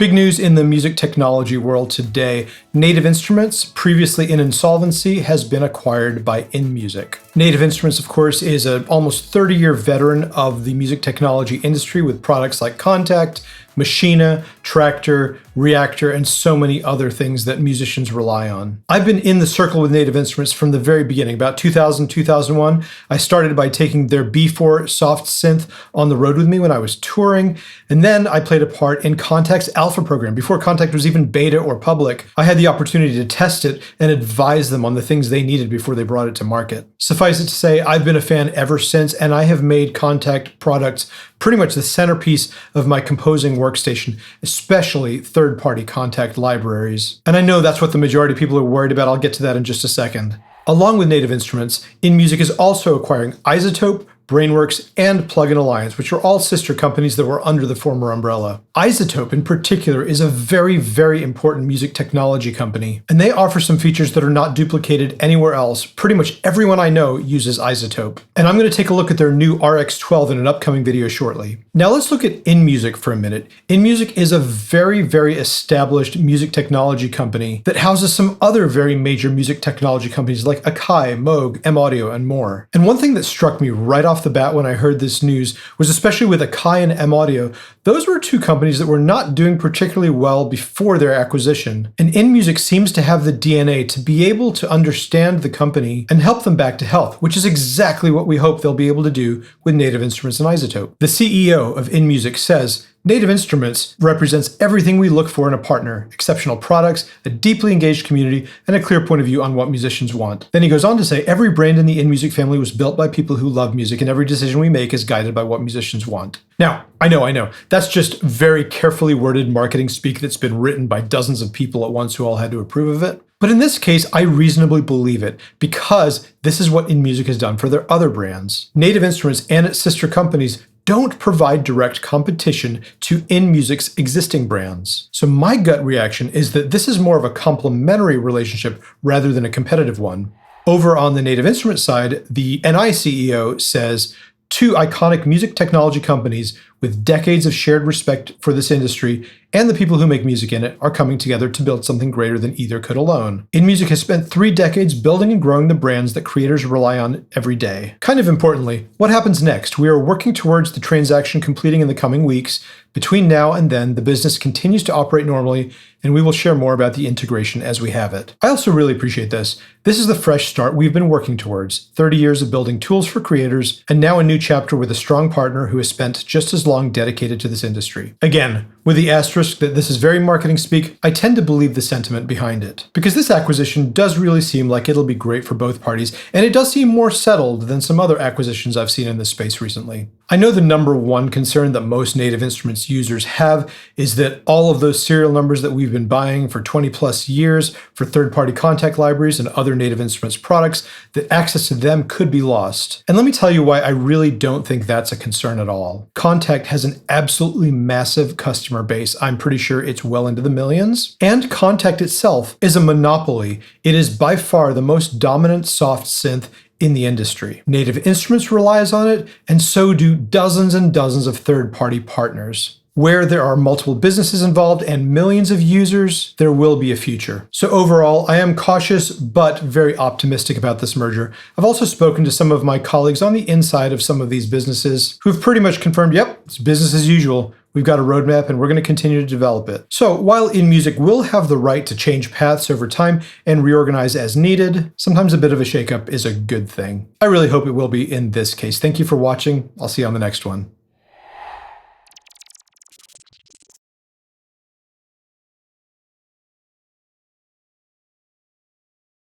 Big news in the music technology world today. Native Instruments, previously in insolvency, has been acquired by InMusic. Native Instruments, of course, is an almost 30-year veteran of the music technology industry with products like Kontakt, Machina, Tractor, Reactor, and so many other things that musicians rely on. I've been in the circle with Native Instruments from the very beginning. About 2000, 2001, I started by taking their B4 soft synth on the road with me when I was touring, and then I played a part in Kontakt's alpha program. Before Kontakt was even beta or public, I had the opportunity to test it and advise them on the things they needed before they brought it to market. Suffice it to say, I've been a fan ever since, and I have made Kontakt products pretty much the centerpiece of my composing workstation, especially third-party Kontakt libraries. And I know that's what the majority of people are worried about. I'll get to that in just a second. Along with Native Instruments, InMusic is also acquiring iZotope, Brainworks, and Plugin Alliance, which are all sister companies that were under the former umbrella. iZotope, in particular, is a very, very important music technology company, and they offer some features that are not duplicated anywhere else. Pretty much everyone I know uses iZotope. And I'm going to take a look at their new RX12 in an upcoming video shortly. Now let's look at InMusic for a minute. InMusic is a very, very established music technology company that houses some other very major music technology companies like Akai, Moog, M-Audio, and more. And one thing that struck me right off the bat when I heard this news was, especially with Akai and M-Audio, those were two companies that were not doing particularly well before their acquisition. And InMusic seems to have the DNA to be able to understand the company and help them back to health, which is exactly what we hope they'll be able to do with Native Instruments and iZotope. The CEO of InMusic says, "Native Instruments represents everything we look for in a partner: exceptional products, a deeply engaged community, and a clear point of view on what musicians want." Then he goes on to say, "Every brand in the InMusic family was built by people who love music, and every decision we make is guided by what musicians want." Now, I know, that's just very carefully worded marketing speak that's been written by dozens of people at once who all had to approve of it. But in this case, I reasonably believe it, because this is what InMusic has done for their other brands. Native Instruments and its sister companies don't provide direct competition to InMusic's existing brands. So my gut reaction is that this is more of a complementary relationship rather than a competitive one. Over on the Native Instruments side, the NI CEO says, "Two iconic music technology companies with decades of shared respect for this industry and the people who make music in it are coming together to build something greater than either could alone." InMusic has spent 3 decades building and growing the brands that creators rely on every day. Kind of importantly, what happens next? We are working towards the transaction completing in the coming weeks. Between now and then, the business continues to operate normally, and we will share more about the integration as we have it. I also really appreciate this. This is the fresh start we've been working towards. 30 years of building tools for creators, and now a new chapter with a strong partner who has spent just as long dedicated to this industry. Again, with the asterisk that this is very marketing speak, I tend to believe the sentiment behind it, because this acquisition does really seem like it'll be great for both parties, and it does seem more settled than some other acquisitions I've seen in this space recently. I know the number one concern that most Native Instruments users have is that all of those serial numbers that we've been buying for 20 plus years for third-party Kontakt libraries and other Native Instruments products, that access to them could be lost. And let me tell you why I really don't think that's a concern at all. Kontakt has an absolutely massive customer base. I'm pretty sure it's well into the millions. And Kontakt itself is a monopoly. It is by far the most dominant soft synth in the industry. Native Instruments relies on it, and so do dozens and dozens of third-party partners. Where there are multiple businesses involved and millions of users, there will be a future. So overall, I am cautious but very optimistic about this merger. I've also spoken to some of my colleagues on the inside of some of these businesses who've pretty much confirmed, yep, it's business as usual. We've got a roadmap and we're going to continue to develop it. So while InMusic will have the right to change paths over time and reorganize as needed, sometimes a bit of a shakeup is a good thing. I really hope it will be in this case. Thank you for watching. I'll see you on the next one.